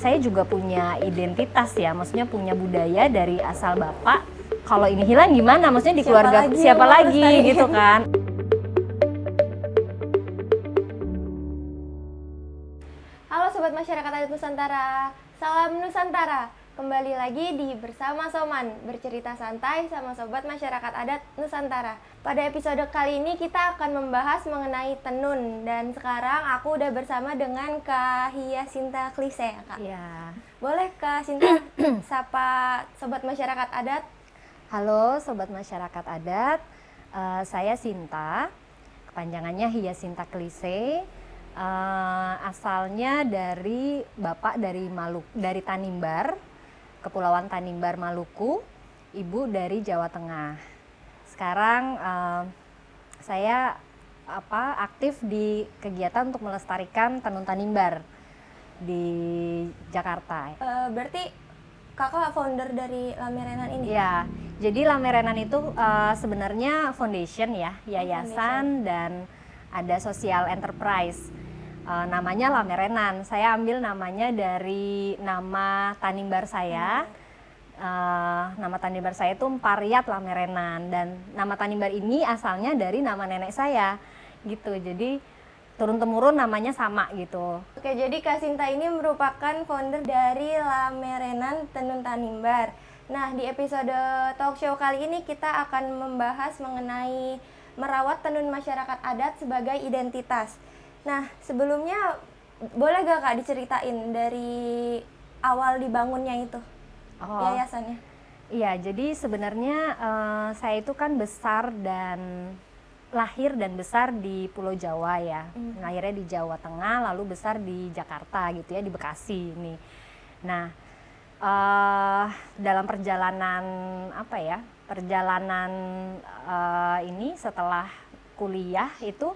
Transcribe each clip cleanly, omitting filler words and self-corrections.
saya juga punya identitas ya, maksudnya punya budaya dari asal bapak. Kalau ini hilang gimana? Maksudnya di keluarga siapa lagi gitu kan? Halo Sobat Masyarakat Adat Nusantara, salam Nusantara. Kembali lagi di Bersama Soman, bercerita santai sama Sobat Masyarakat Adat Nusantara. Pada episode kali ini kita akan membahas mengenai tenun. Dan sekarang aku udah bersama dengan Kak Hyasinta Klise ya Kak? Iya. Boleh Kak Sinta sapa Sobat Masyarakat Adat? Halo Sobat Masyarakat Adat, saya Sinta, kepanjangannya Hyasinta Klise. Asalnya dari bapak dari Tanimbar, Kepulauan Tanimbar, Maluku, ibu dari Jawa Tengah. Sekarang saya aktif di kegiatan untuk melestarikan tenun Tanimbar di Jakarta. Berarti kakak founder dari Lamerenan ini? Ya, jadi Lamerenan itu sebenarnya foundation ya, yayasan dan ada social enterprise. Namanya Lamerenan. Saya ambil namanya dari nama Tanimbar saya. Nama Tanimbar saya itu Mpariat Lamerenan, dan nama Tanimbar ini asalnya dari nama nenek saya gitu. Jadi turun-temurun namanya sama gitu. Oke, jadi Kak Sinta ini merupakan founder dari Lamerenan Tenun Tanimbar. Nah, di episode talk show kali ini kita akan membahas mengenai merawat tenun masyarakat adat sebagai identitas. Nah, sebelumnya boleh gak Kak diceritain dari awal dibangunnya itu, yayasannya? Iya, jadi sebenarnya saya itu kan lahir dan besar di Pulau Jawa ya. Lahirnya di Jawa Tengah, lalu besar di Jakarta gitu ya, di Bekasi ini. Nah, dalam perjalanan ini setelah kuliah itu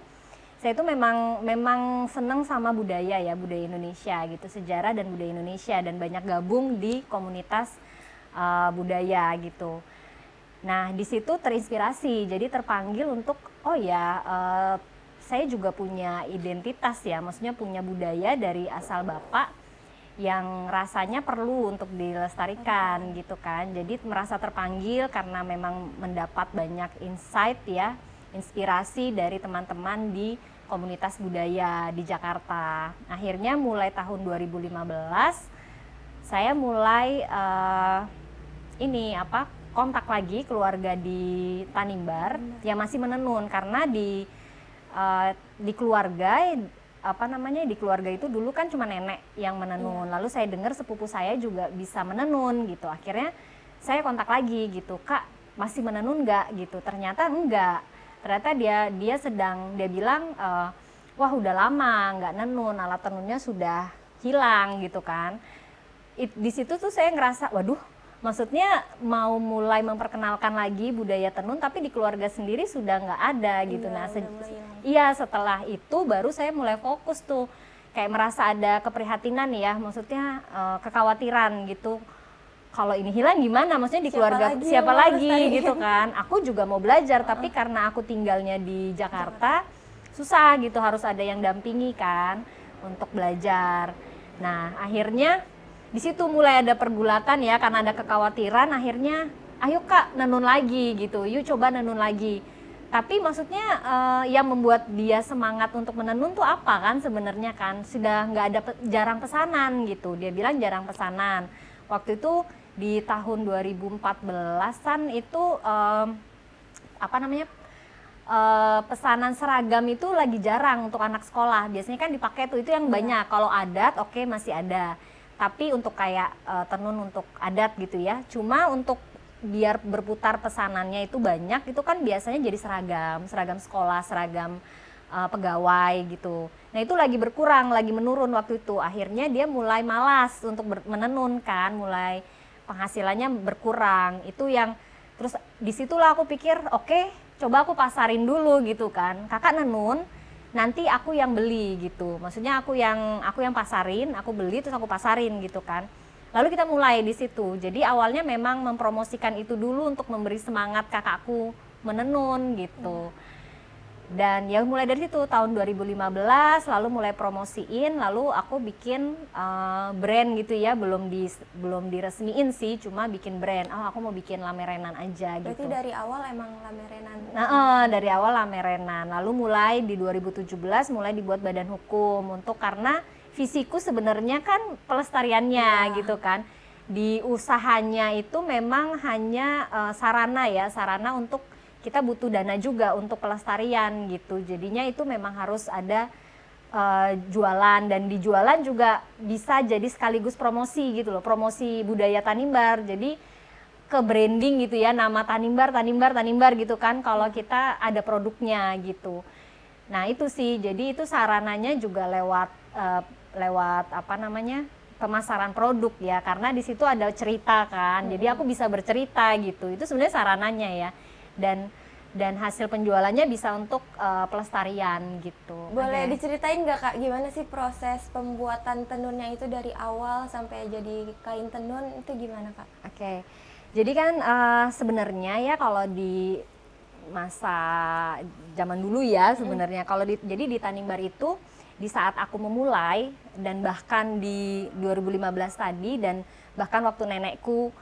saya itu memang senang sama budaya Indonesia gitu, sejarah dan budaya Indonesia, dan banyak gabung di komunitas budaya gitu. Nah, di situ terinspirasi, jadi terpanggil untuk saya juga punya identitas ya, maksudnya punya budaya dari asal bapak yang rasanya perlu untuk dilestarikan gitu kan. Jadi merasa terpanggil karena memang mendapat banyak insight ya, inspirasi dari teman-teman di komunitas budaya di Jakarta. Akhirnya mulai tahun 2015 saya mulai kontak lagi keluarga di Tanimbar yang masih menenun, karena di keluarga di keluarga itu dulu kan cuma nenek yang menenun. Lalu saya dengar sepupu saya juga bisa menenun gitu. Akhirnya saya kontak lagi gitu, Kak masih menenun nggak gitu. Ternyata enggak. Ternyata dia bilang, wah udah lama nggak nenun, alat tenunnya sudah hilang gitu kan. Di situ tuh saya ngerasa, waduh, maksudnya mau mulai memperkenalkan lagi budaya tenun, tapi di keluarga sendiri sudah nggak ada gitu. Setelah itu baru saya mulai fokus tuh, kayak merasa ada keprihatinan ya, maksudnya kekhawatiran gitu. Kalau ini hilang gimana? Maksudnya di keluarga siapa lagi gitu kan. Aku juga mau belajar, tapi karena aku tinggalnya di Jakarta, susah gitu, harus ada yang dampingi kan untuk belajar. Nah, akhirnya di situ mulai ada pergulatan ya, karena ada kekhawatiran. Akhirnya, ayo Kak nenun lagi gitu, yuk coba nenun lagi. Tapi maksudnya yang membuat dia semangat untuk menenun tuh apa kan sebenarnya kan? Sudah nggak ada jarang pesanan gitu. Dia bilang jarang pesanan. Waktu itu di tahun 2014-an itu pesanan seragam itu lagi jarang untuk anak sekolah. Biasanya kan dipakai tuh, itu yang banyak. Kalau adat oke, masih ada. Tapi untuk kayak tenun untuk adat gitu ya. Cuma untuk biar berputar pesanannya itu banyak, itu kan biasanya jadi seragam sekolah, seragam pegawai gitu. Nah, itu lagi berkurang, lagi menurun waktu itu. Akhirnya dia mulai malas untuk menenun kan, mulai penghasilannya berkurang. Itu yang terus disitulah aku pikir, oke, coba aku pasarin dulu gitu kan. Kakak nenun, nanti aku yang beli gitu. Maksudnya aku yang pasarin, aku beli terus aku pasarin gitu kan. Lalu kita mulai di situ. Jadi awalnya memang mempromosikan itu dulu untuk memberi semangat kakakku menenun gitu. Dan ya mulai dari situ tahun 2015 lalu mulai promosiin, lalu aku bikin brand gitu ya, belum diresmiin sih, cuma bikin brand. Oh, aku mau bikin Lamerenan aja. Berarti gitu. dari awal emang Lamerenan. Nah, dari awal Lamerenan. Lalu mulai di 2017 mulai dibuat badan hukum untuk karena visiku sebenarnya kan pelestariannya gitu kan. Di usahanya itu memang hanya sarana untuk kita butuh dana juga untuk pelestarian gitu. Jadinya itu memang harus ada jualan, dan di jualan juga bisa jadi sekaligus promosi gitu loh, promosi budaya Tanimbar. Jadi ke branding gitu ya, nama Tanimbar gitu kan kalau kita ada produknya gitu. Nah itu sih, jadi itu sarananya juga lewat apa namanya, pemasaran produk ya, karena di situ ada cerita kan, jadi aku bisa bercerita gitu. Itu sebenarnya sarananya ya, dan hasil penjualannya bisa untuk pelestarian gitu. Boleh diceritain nggak Kak, gimana sih proses pembuatan tenunnya itu dari awal sampai jadi kain tenun itu gimana Kak? Oke. Jadi kan sebenarnya ya kalau di masa zaman dulu ya sebenarnya jadi di Tanimbar itu di saat aku memulai, dan bahkan di 2015 tadi, dan bahkan waktu nenekku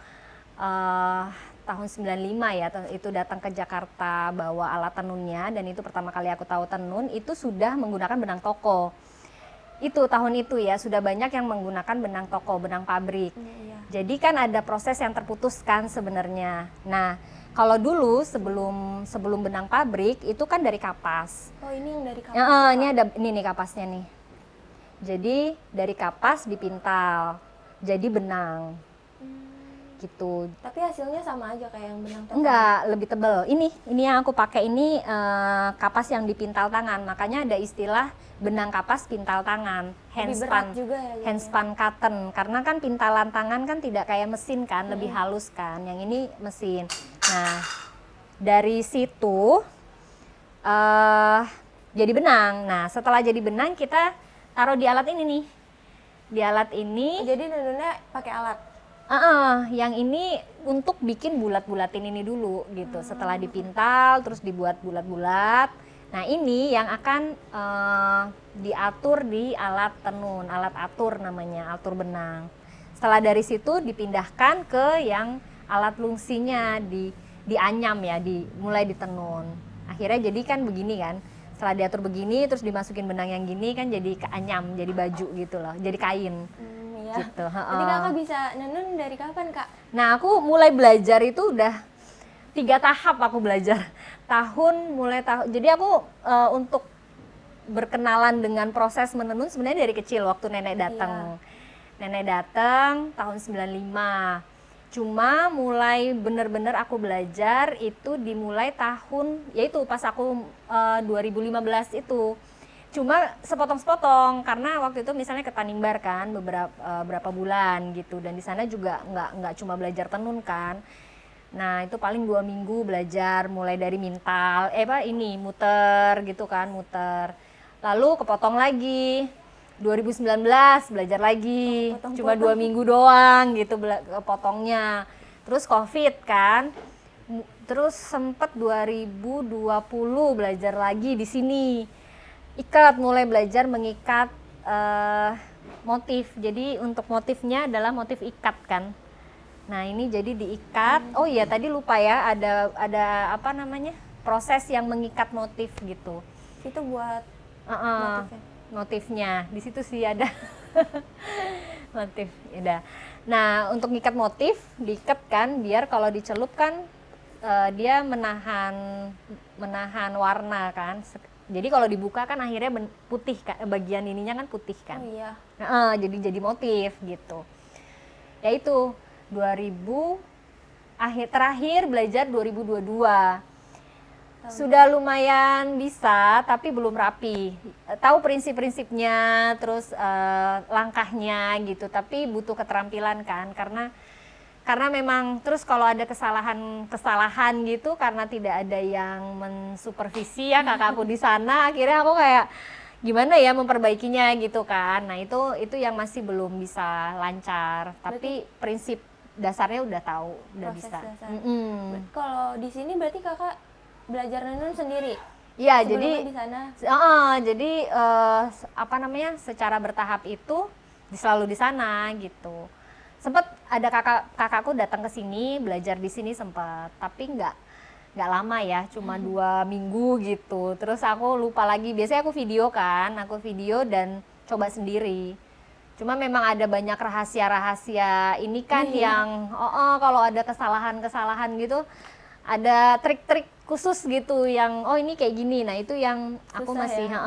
tahun 95 ya itu datang ke Jakarta bawa alat tenunnya, dan itu pertama kali aku tahu tenun itu sudah menggunakan benang toko. Itu tahun itu ya sudah banyak yang menggunakan benang toko, benang pabrik. Jadi kan ada proses yang terputuskan sebenarnya. Nah, kalau dulu sebelum benang pabrik itu kan dari kapas. Oh, ini yang dari kapas. Ya, ini nih kapasnya nih. Jadi dari kapas dipintal jadi benang. Gitu. Tapi hasilnya sama aja kayak yang benang toko? Enggak, lebih tebal. Ini yang aku pakai ini kapas yang dipintal tangan. Makanya ada istilah benang kapas pintal tangan, handspan juga ya, handspan cotton. Karena kan pintalan tangan kan tidak kayak mesin kan, lebih halus kan. Yang ini mesin. Nah, dari situ jadi benang. Nah, setelah jadi benang kita taruh di alat ini nih. Di alat ini. Jadi tenunnya pakai alat. Yang ini untuk bikin bulat-bulatin ini dulu gitu. Setelah dipintal terus dibuat bulat-bulat. Nah, ini yang akan diatur di alat tenun, alat atur namanya, atur benang. Setelah dari situ dipindahkan ke yang alat lungsinya, dianyam ya, mulai ditenun. Akhirnya jadi kan begini kan. Setelah diatur begini terus dimasukin benang yang gini kan jadi keanyam, jadi baju gitu loh, jadi kain. Gitu. Jadi Kakak bisa nenun dari kapan Kak? Nah, aku mulai belajar itu udah 3 tahap aku belajar. Jadi aku untuk berkenalan dengan proses menenun sebenarnya dari kecil waktu nenek datang. Nenek datang tahun 95. Cuma mulai bener-bener aku belajar itu dimulai yaitu pas aku 2015 itu. Cuma sepotong-sepotong karena waktu itu misalnya ke Tanimbar kan beberapa bulan gitu, dan di sana juga nggak cuma belajar tenun kan. Nah, itu paling 2 minggu belajar mulai dari mintal, muter gitu kan, muter. Lalu kepotong lagi. 2019 belajar lagi. Cuma 2 minggu doang gitu kepotongnya. Terus Covid kan. Terus sempet 2020 belajar lagi di sini. Mulai belajar mengikat motif. Jadi untuk motifnya adalah motif ikat kan. Nah, ini jadi diikat. Oh iya, tadi lupa ya, ada apa namanya? Proses yang mengikat motif gitu. Itu buat motifnya. Di situ sih ada motif. Ya. Nah, untuk ngikat motif diikat kan biar kalau dicelup kan dia menahan warna kan. Jadi kalau dibuka kan akhirnya putih kan, bagian ininya kan putih kan. Oh iya. Jadi motif gitu. Ya itu 2000 terakhir belajar 2022. Sudah lumayan bisa tapi belum rapi. Tahu prinsip-prinsipnya, terus langkahnya gitu, tapi butuh keterampilan kan karena memang terus kalau ada kesalahan gitu karena tidak ada yang mensupervisi ya kakakku di sana, akhirnya aku kayak gimana ya memperbaikinya gitu kan. Nah, itu yang masih belum bisa lancar, tapi prinsip dasarnya udah tahu, udah bisa. Kalau di sini berarti kakak belajar nenun sendiri? Iya, Sebelumnya di sana. jadi apa namanya, secara bertahap itu selalu di sana gitu. Sempet ada kakakku datang ke sini belajar di sini sempet, tapi nggak lama ya, cuma 2 minggu gitu. Terus aku lupa lagi. Biasanya aku video dan coba sendiri. Cuma memang ada banyak rahasia-rahasia ini kan yang kalau ada kesalahan-kesalahan gitu, ada trik-trik khusus gitu yang ini kayak gini. Nah itu yang aku Susah masih ya?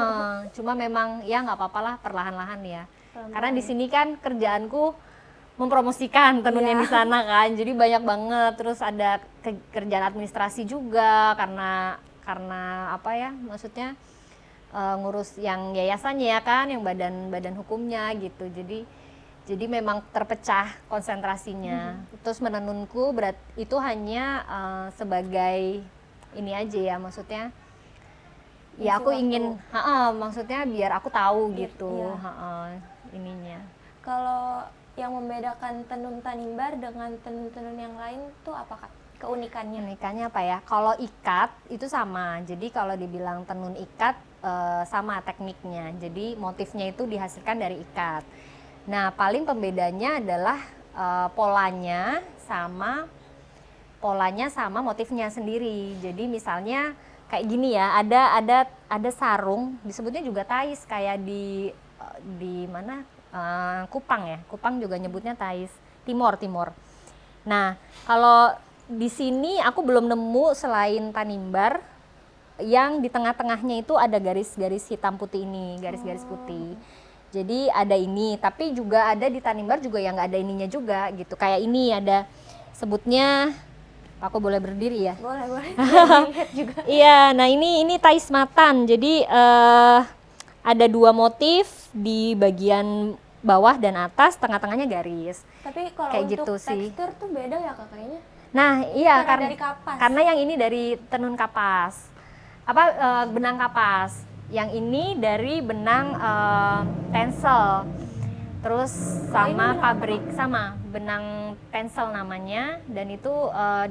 cuma memang ya nggak apa-apalah, perlahan-lahan ya. Pelan-pelan. Karena di sini kan kerjaanku mempromosikan tenun yang di sana kan, jadi banyak banget. Terus ada kerjaan administrasi juga karena apa ya, maksudnya ngurus yang yayasannya ya kan, yang badan hukumnya gitu. Jadi memang terpecah konsentrasinya. Terus menenunku itu hanya sebagai ini aja ya, maksudnya ya aku ingin maksudnya biar aku tahu gitu ininya. Kalau yang membedakan tenun Tanimbar dengan tenun-tenun yang lain tuh apa Kak? Keunikannya? Unikannya apa ya? Kalau ikat itu sama. Jadi kalau dibilang tenun ikat sama tekniknya. Jadi motifnya itu dihasilkan dari ikat. Nah, paling pembedanya adalah polanya sama motifnya sendiri. Jadi misalnya kayak gini ya, ada sarung, disebutnya juga tais kayak di mana? Kupang ya. Kupang juga nyebutnya tais. Timor. Nah, kalau di sini aku belum nemu selain Tanimbar yang di tengah-tengahnya itu ada garis-garis hitam putih ini, garis-garis putih. Jadi ada ini, tapi juga ada di Tanimbar juga yang nggak ada ininya juga gitu. Kayak ini ada sebutnya, aku boleh berdiri ya? Boleh. Lihat juga. Iya, nah ini tais matan. Jadi ada 2 motif di bagian bawah dan atas, tengah-tengahnya garis. Tapi kalau Kayak untuk gitu sih. tekstur tuh beda ya Kak kayaknya? Nah, iya Karena dari kapas. karena yang ini dari tenun kapas. Benang kapas. Yang ini dari benang tencel. Terus sama pabrik, sama benang tencel namanya, dan itu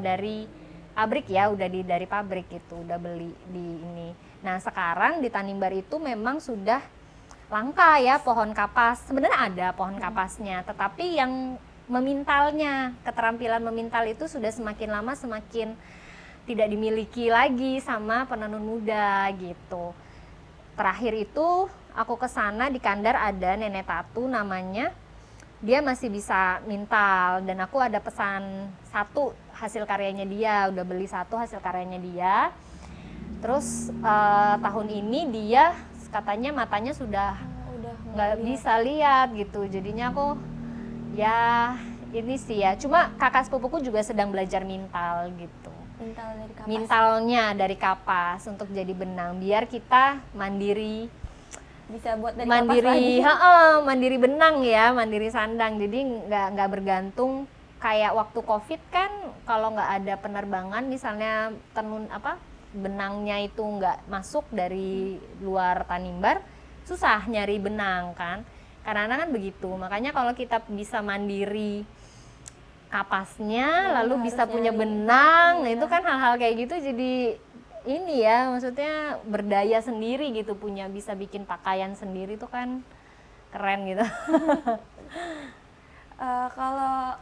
dari pabrik ya, udah dari pabrik itu, udah beli di ini. Nah, sekarang di Tanimbar itu memang sudah langka ya pohon kapas. Sebenarnya ada pohon kapasnya, tetapi yang memintalnya, keterampilan memintal itu sudah semakin lama semakin tidak dimiliki lagi sama penenun muda gitu. Terakhir itu aku ke sana di Kandar ada nenek tatu namanya. Dia masih bisa mintal dan aku ada pesan 1 hasil karyanya dia, udah beli 1 hasil karyanya dia. Terus tahun ini dia katanya matanya sudah nggak bisa lihat gitu, jadinya aku ya ini sih ya, cuma kakak sepupuku juga sedang belajar mintal gitu. Mintal dari kapas. Mintalnya dari kapas untuk jadi benang, biar kita mandiri, Bisa buat dari mandiri kapas lagi. mandiri benang ya, mandiri sandang. Jadi nggak bergantung kayak waktu COVID kan, kalau nggak ada penerbangan misalnya tenun benangnya itu nggak masuk dari luar Tanimbar, susah nyari benang kan, karena kan begitu. Makanya kalau kita bisa mandiri kapasnya, lalu bisa punya benang, nah itu kan hal-hal kayak gitu jadi ini ya, maksudnya berdaya sendiri gitu, bisa bikin pakaian sendiri tuh kan keren gitu. Kalau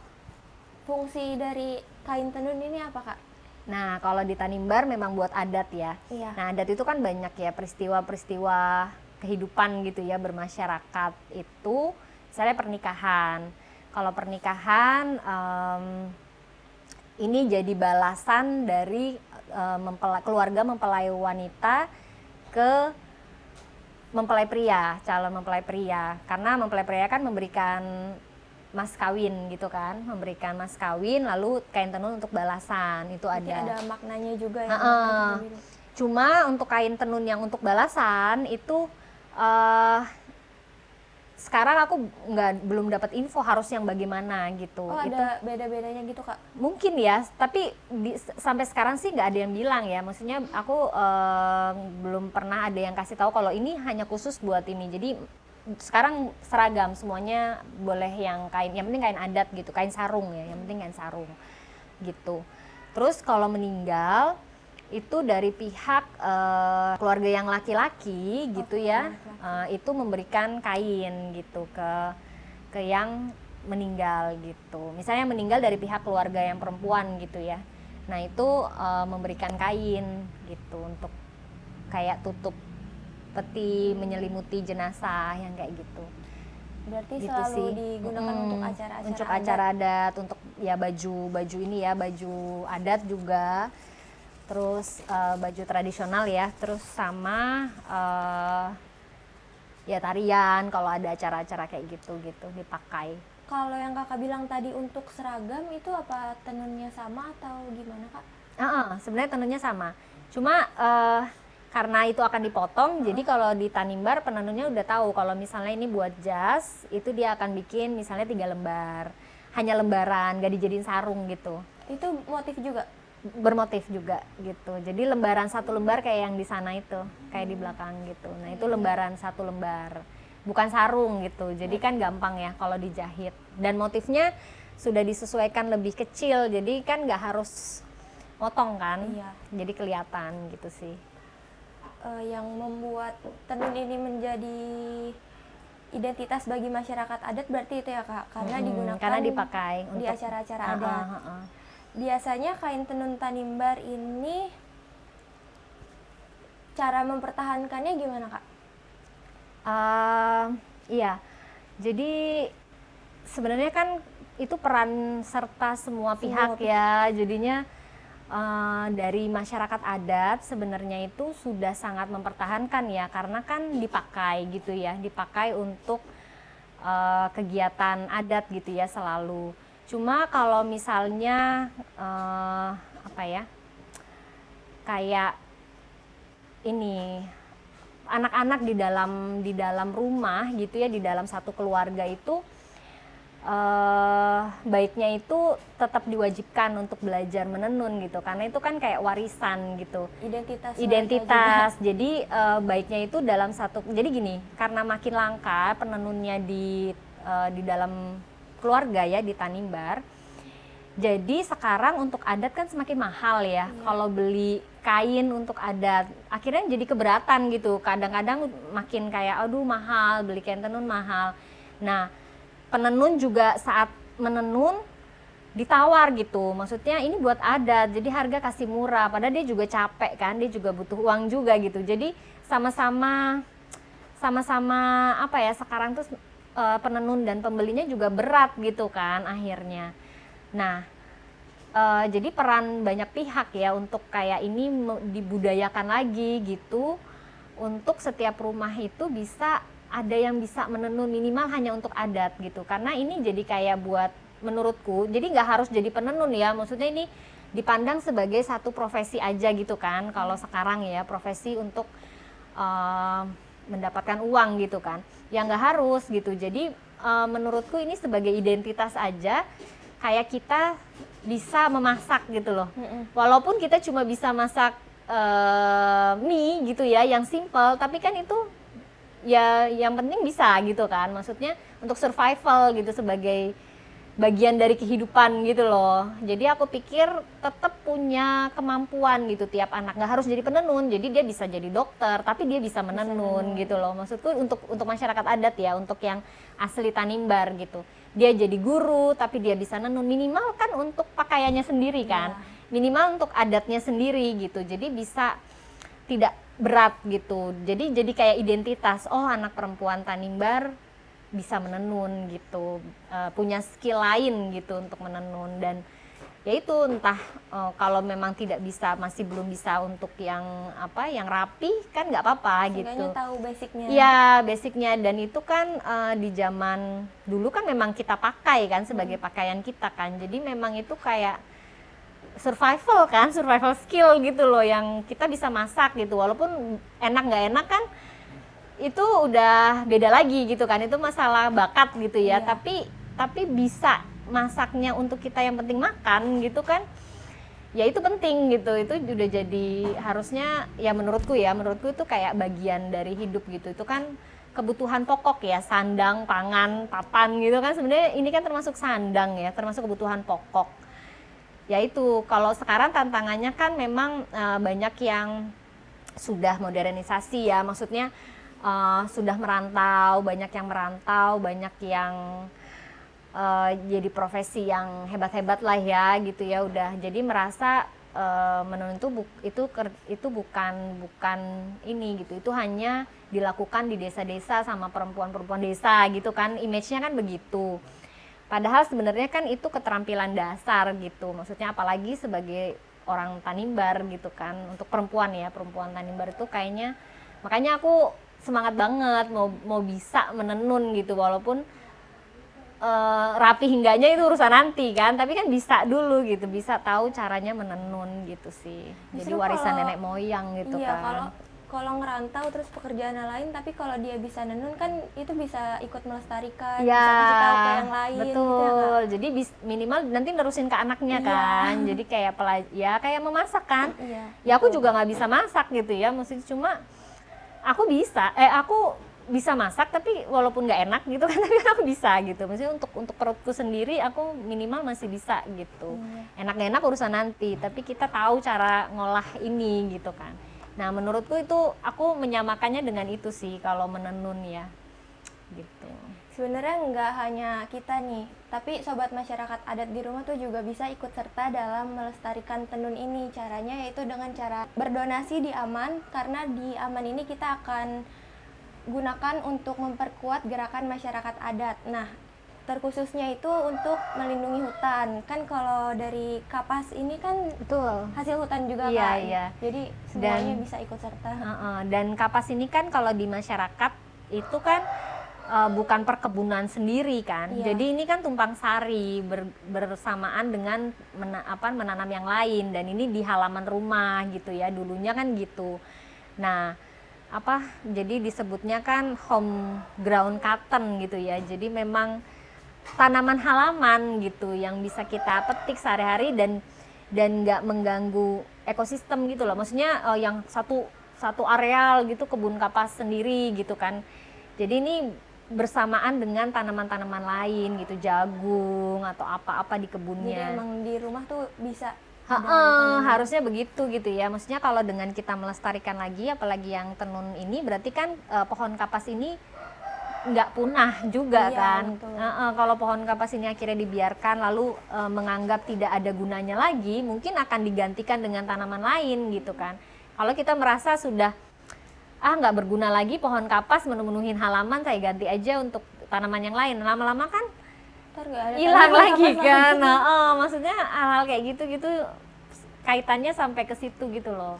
fungsi dari kain tenun ini apa Kak? Nah, kalau di Tanimbar memang buat adat ya. Iya. Nah, adat itu kan banyak ya peristiwa-peristiwa kehidupan gitu ya, bermasyarakat itu, misalnya pernikahan. Kalau pernikahan ini jadi balasan dari keluarga mempelai wanita ke mempelai pria, calon mempelai pria. Karena mempelai pria kan memberikan mas kawin gitu kan, memberikan mas kawin, lalu kain tenun untuk balasan itu Jadi ada. ada maknanya juga ya. Cuma untuk kain tenun yang untuk balasan itu sekarang aku belum dapat info harus yang bagaimana gitu. Oh, itu ada beda-bedanya gitu Kak? mungkin ya, tapi sampai sekarang sih nggak ada yang bilang ya. Maksudnya aku belum pernah ada yang kasih tahu kalau ini hanya khusus buat ini. Jadi sekarang seragam semuanya, boleh yang kain, yang penting kain adat gitu, kain sarung ya, yang penting kain sarung gitu. Terus kalau meninggal itu dari pihak keluarga yang laki-laki gitu ya, itu memberikan kain gitu ke yang meninggal gitu. Misalnya meninggal dari pihak keluarga yang perempuan gitu ya. Nah itu memberikan kain gitu untuk kayak tutup peti menyelimuti jenazah yang kayak gitu. Berarti Gitu selalu sih. digunakan untuk acara-acara untuk adat. acara adat, untuk ya baju ini ya, baju adat juga, terus baju tradisional ya, terus sama ya tarian kalau ada acara-acara kayak gitu dipakai. Kalau yang kakak bilang tadi untuk seragam itu apa tenunnya sama atau gimana kak? Sebenarnya tenunnya sama, cuma karena itu akan dipotong, jadi kalau di Tanimbar penenunnya udah tahu kalau misalnya ini buat jas, itu dia akan bikin misalnya 3 lembar, hanya lembaran, gak dijadiin sarung gitu. Itu motif juga? Bermotif juga gitu, jadi lembaran 1 lembar kayak yang di sana itu, kayak di belakang gitu. Nah itu lembaran 1 lembar, bukan sarung gitu, jadi kan gampang ya kalau dijahit. Dan motifnya sudah disesuaikan lebih kecil, jadi kan gak harus motong kan, Iya. jadi kelihatan gitu sih. Yang membuat tenun ini menjadi identitas bagi masyarakat adat berarti itu ya kak, karena digunakan karena dipakai di untuk acara-acara adat. Biasanya kain tenun Tanimbar ini cara mempertahankannya gimana kak? Iya, jadi sebenarnya kan itu peran serta semua pihak ya, jadinya dari masyarakat adat sebenarnya itu sudah sangat mempertahankan ya, karena kan dipakai gitu ya, dipakai untuk kegiatan adat gitu ya selalu. Cuma kalau misalnya apa ya, kayak ini anak-anak di dalam rumah gitu ya, di dalam satu keluarga itu baiknya itu tetap diwajibkan untuk belajar menenun gitu, karena itu kan kayak warisan gitu, identitas. Jadi baiknya itu dalam satu, jadi gini, karena makin langka penenunnya di dalam keluarga ya di Tanimbar, jadi sekarang untuk adat kan semakin mahal ya. Kalau beli kain untuk adat akhirnya jadi keberatan gitu, kadang-kadang makin kayak aduh mahal, beli kain tenun mahal. Nah penenun juga saat menenun ditawar gitu, maksudnya ini buat adat jadi harga kasih murah, padahal dia juga capek kan, dia juga butuh uang juga gitu. Jadi sama-sama apa ya, sekarang tuh penenun dan pembelinya juga berat gitu kan akhirnya. Nah jadi peran banyak pihak ya untuk kayak ini dibudayakan lagi gitu, untuk setiap rumah itu bisa ada yang bisa menenun minimal hanya untuk adat gitu, karena ini jadi kayak buat, menurutku jadi nggak harus jadi penenun ya, maksudnya ini dipandang sebagai satu profesi aja gitu kan kalau sekarang ya, profesi untuk mendapatkan uang gitu kan ya, nggak harus gitu. Jadi menurutku ini sebagai identitas aja, kayak kita bisa memasak gitu loh, walaupun kita cuma bisa masak mie gitu ya yang simple, tapi kan itu ya yang penting bisa gitu kan, maksudnya untuk survival gitu, sebagai bagian dari kehidupan gitu loh. Jadi aku pikir tetap punya kemampuan gitu tiap anak, nggak harus jadi penenun, jadi dia bisa jadi dokter tapi dia bisa menenun gitu loh, maksudku untuk masyarakat adat ya, untuk yang asli Tanimbar gitu, dia jadi guru tapi dia bisa nenun, minimal kan untuk pakaiannya sendiri kan, minimal untuk adatnya sendiri gitu, jadi bisa tidak berat gitu. Jadi kayak identitas, oh anak perempuan Tanimbar bisa menenun gitu, punya skill lain gitu untuk menenun. Dan ya itu entah kalau memang tidak bisa, masih belum bisa untuk yang apa, yang rapi kan nggak apa-apa gitu. Tahu basicnya. Iya basicnya, dan itu kan di zaman dulu kan memang kita pakai kan sebagai pakaian kita kan, jadi memang itu kayak survival kan, survival skill gitu loh yang kita bisa masak gitu, walaupun enak nggak enak kan itu udah beda lagi gitu kan, itu masalah bakat gitu ya. Tapi bisa masaknya untuk kita yang penting makan gitu kan, ya itu penting gitu, itu udah jadi harusnya ya, menurutku itu kayak bagian dari hidup gitu, itu kan kebutuhan pokok ya, sandang, pangan, papan gitu kan, sebenarnya ini kan termasuk sandang ya, termasuk kebutuhan pokok. ya itu kalau sekarang tantangannya kan memang banyak yang sudah modernisasi ya, maksudnya sudah merantau, banyak yang merantau, banyak yang jadi profesi yang hebat-hebat lah ya gitu ya, udah jadi merasa menenun itu bukan ini gitu, itu hanya dilakukan di desa-desa sama perempuan-perempuan desa gitu kan, image-nya kan begitu. Padahal sebenarnya kan itu keterampilan dasar gitu, maksudnya apalagi sebagai orang Tanimbar gitu kan, untuk perempuan ya, perempuan Tanimbar itu kayaknya, makanya aku semangat banget mau bisa menenun gitu, walaupun rapi hingganya itu urusan nanti kan, tapi kan bisa dulu gitu, bisa tahu caranya menenun gitu sih. Jadi Justru warisan kalau- nenek moyang gitu iya, kan. kalau ngerantau terus pekerjaannya lain, tapi kalau dia bisa nenun kan itu bisa ikut melestarikan, Ya, bisa kasih tahu ke yang lain gitu ya, betul. Kak? Jadi minimal nanti nerusin ke anaknya Iya. kan. Jadi kayak kayak memasak kan. Iya. Ya aku juga nggak bisa masak gitu ya, maksudnya cuma aku bisa masak tapi walaupun nggak enak gitu kan, tapi aku bisa gitu. Maksudnya untuk perutku sendiri aku minimal masih bisa gitu. Iya. Enak nggak enak urusan nanti, tapi kita tahu cara ngolah ini gitu kan. Nah menurutku itu aku menyamakannya dengan itu sih kalau menenun ya gitu. Sebenarnya nggak hanya kita nih, tapi sobat masyarakat adat di rumah tuh juga bisa ikut serta dalam melestarikan tenun ini. Caranya yaitu dengan cara berdonasi di Aman, karena di Aman ini kita akan gunakan untuk memperkuat gerakan masyarakat adat. Nah, terkhususnya itu untuk melindungi hutan. Kan kalau dari Kapas ini kan Betul. hasil hutan juga Iya, kan. iya. Jadi semuanya bisa ikut serta. Dan Kapas ini kan kalau di masyarakat itu kan bukan perkebunan sendiri kan. Iya. Jadi ini kan tumpang sari bersamaan dengan menanam yang lain, dan ini di halaman rumah gitu ya. Dulunya kan gitu. Nah, jadi disebutnya kan home ground cotton gitu ya. Jadi memang tanaman halaman gitu yang bisa kita petik sehari-hari dan nggak mengganggu ekosistem gitu loh. Maksudnya yang satu areal gitu kebun kapas sendiri gitu kan. Jadi ini bersamaan dengan tanaman-tanaman lain gitu, jagung atau apa-apa di Jadi kebunnya. emang di rumah tuh bisa Harusnya begitu gitu ya. Maksudnya kalau dengan kita melestarikan lagi, apalagi yang tenun ini, berarti kan pohon kapas ini nggak punah juga Iya, kan. betul. Kalau pohon kapas ini akhirnya dibiarkan lalu menganggap tidak ada gunanya lagi, mungkin akan digantikan dengan tanaman lain gitu kan. Kalau kita merasa sudah nggak berguna lagi pohon kapas memenuhin halaman, saya ganti aja untuk tanaman yang lain. Lama-lama kan ntar nggak ada hilang tanaman lagi kapas kan. lagi. Maksudnya hal-hal kayak gitu kaitannya sampai ke situ gitu loh,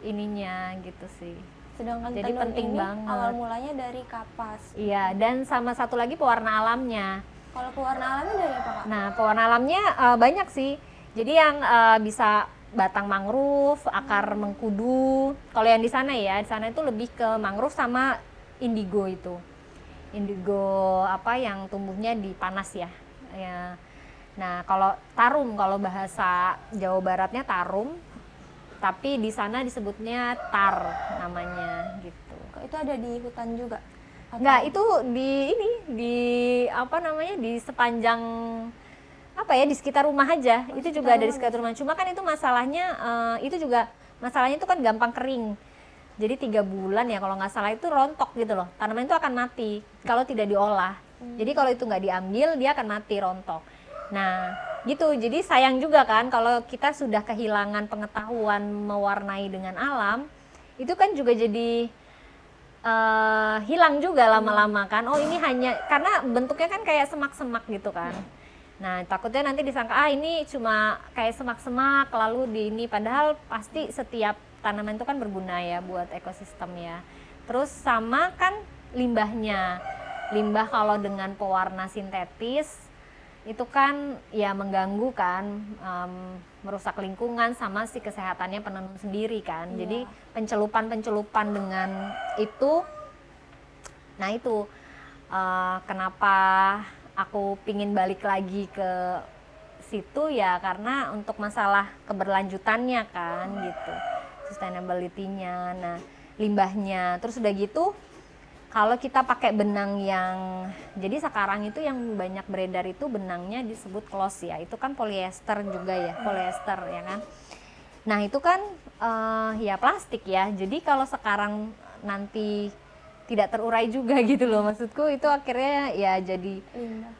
ininya gitu sih. Sedangkan Jadi tenun penting ini banget. awal mulanya dari kapas. Iya, dan sama satu lagi pewarna alamnya. Kalau pewarna alamnya dari apa, Kak? Nah, pewarna alamnya banyak sih. Jadi yang bisa batang mangrove, akar mengkudu. Kalau yang di sana ya, di sana itu lebih ke mangrove sama indigo itu. Indigo yang tumbuhnya di panas ya. Ya. Nah, kalau tarum, kalau bahasa Jawa Baratnya tarum, tapi di sana disebutnya tar namanya gitu. Itu ada di hutan juga? Atau- Enggak, itu di sepanjang di sekitar rumah aja. Itu juga ada di sekitar rumah. Cuma kan itu masalahnya masalahnya itu kan gampang kering. Jadi 3 bulan ya kalau nggak salah itu rontok gitu loh. Tanaman itu akan mati kalau tidak diolah. Jadi kalau itu nggak diambil dia akan mati, rontok. Nah gitu, jadi sayang juga kan kalau kita sudah kehilangan pengetahuan mewarnai dengan alam, itu kan juga jadi hilang juga lama-lama kan. Oh ini hanya karena bentuknya kan kayak semak-semak gitu kan. Nah takutnya nanti disangka ini cuma kayak semak-semak lalu padahal pasti setiap tanaman itu kan berguna ya buat ekosistem ya. Terus sama kan limbahnya. Limbah kalau dengan pewarna sintetis itu kan ya mengganggu kan, merusak lingkungan sama si kesehatannya penenun sendiri kan. Iya. Jadi pencelupan dengan itu, nah itu kenapa aku pingin balik lagi ke situ ya, karena untuk masalah keberlanjutannya kan gitu, sustainability-nya. Nah limbahnya, terus udah gitu Kalau kita pakai benang yang, jadi sekarang itu yang banyak beredar itu benangnya disebut cloth ya, itu kan polyester juga ya, polyester ya kan. Nah itu kan ya plastik ya, jadi kalau sekarang nanti tidak terurai juga gitu loh, maksudku itu akhirnya ya jadi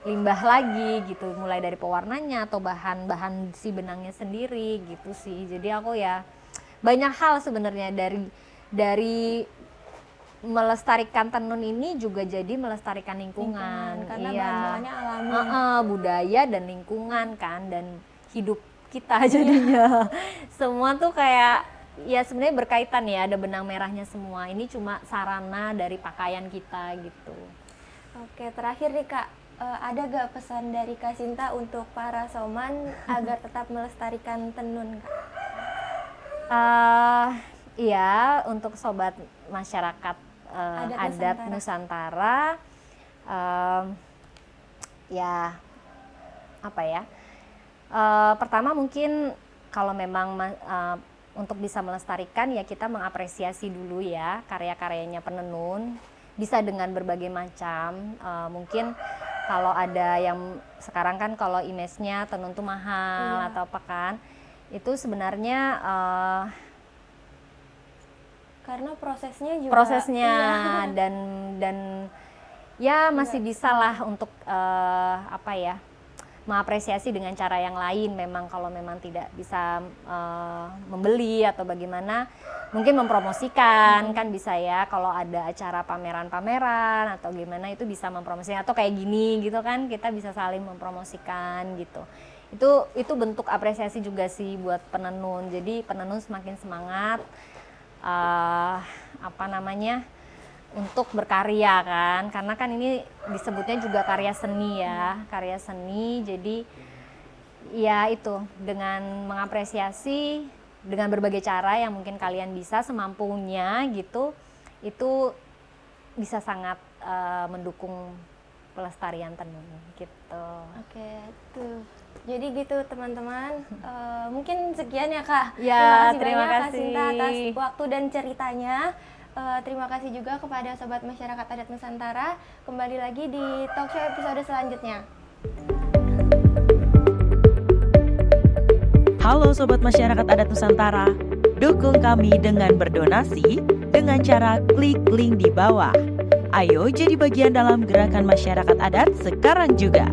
limbah lagi gitu, mulai dari pewarnanya atau bahan-bahan si benangnya sendiri gitu sih. Jadi aku ya banyak hal sebenarnya dari melestarikan tenun ini juga jadi melestarikan lingkungan, karena iya. bahan-bahannya alami. Budaya dan lingkungan kan, dan hidup kita jadinya. Semua tuh kayak ya sebenarnya berkaitan ya, ada benang merahnya semua. Ini cuma sarana dari pakaian kita gitu. Oke, terakhir nih Kak, ada gak pesan dari Kak Sinta untuk para soman agar tetap melestarikan tenun Kak? Iya, untuk sobat masyarakat adat Nusantara, ya apa ya? Pertama mungkin kalau memang untuk bisa melestarikan ya kita mengapresiasi dulu ya karya-karyanya penenun, bisa dengan berbagai macam. Mungkin kalau ada yang sekarang kan kalau image-nya tenun tuh mahal atau apa kan, itu sebenarnya karena prosesnya dan ya masih bisa lah untuk apa ya, mengapresiasi dengan cara yang lain. Memang kalau memang tidak bisa membeli atau bagaimana, mungkin mempromosikan kan bisa ya, kalau ada acara pameran-pameran atau gimana itu bisa mempromosikan, atau kayak gini gitu kan kita bisa saling mempromosikan gitu. Itu bentuk apresiasi juga sih buat penenun. Jadi penenun semakin semangat apa namanya, untuk berkarya kan, karena kan ini disebutnya juga karya seni ya, karya seni. Jadi ya itu dengan mengapresiasi dengan berbagai cara yang mungkin kalian bisa semampunya gitu, itu bisa sangat mendukung pelestarian tenun gitu. Oke, tuh. Jadi gitu teman-teman, mungkin sekian ya Kak. Ya, terima kasih banyak Kak Sinta atas waktu dan ceritanya. Terima kasih juga kepada Sobat Masyarakat Adat Nusantara. Kembali lagi di talk show episode selanjutnya. Halo Sobat Masyarakat Adat Nusantara, dukung kami dengan berdonasi dengan cara klik link di bawah. Ayo jadi bagian dalam gerakan masyarakat adat sekarang juga.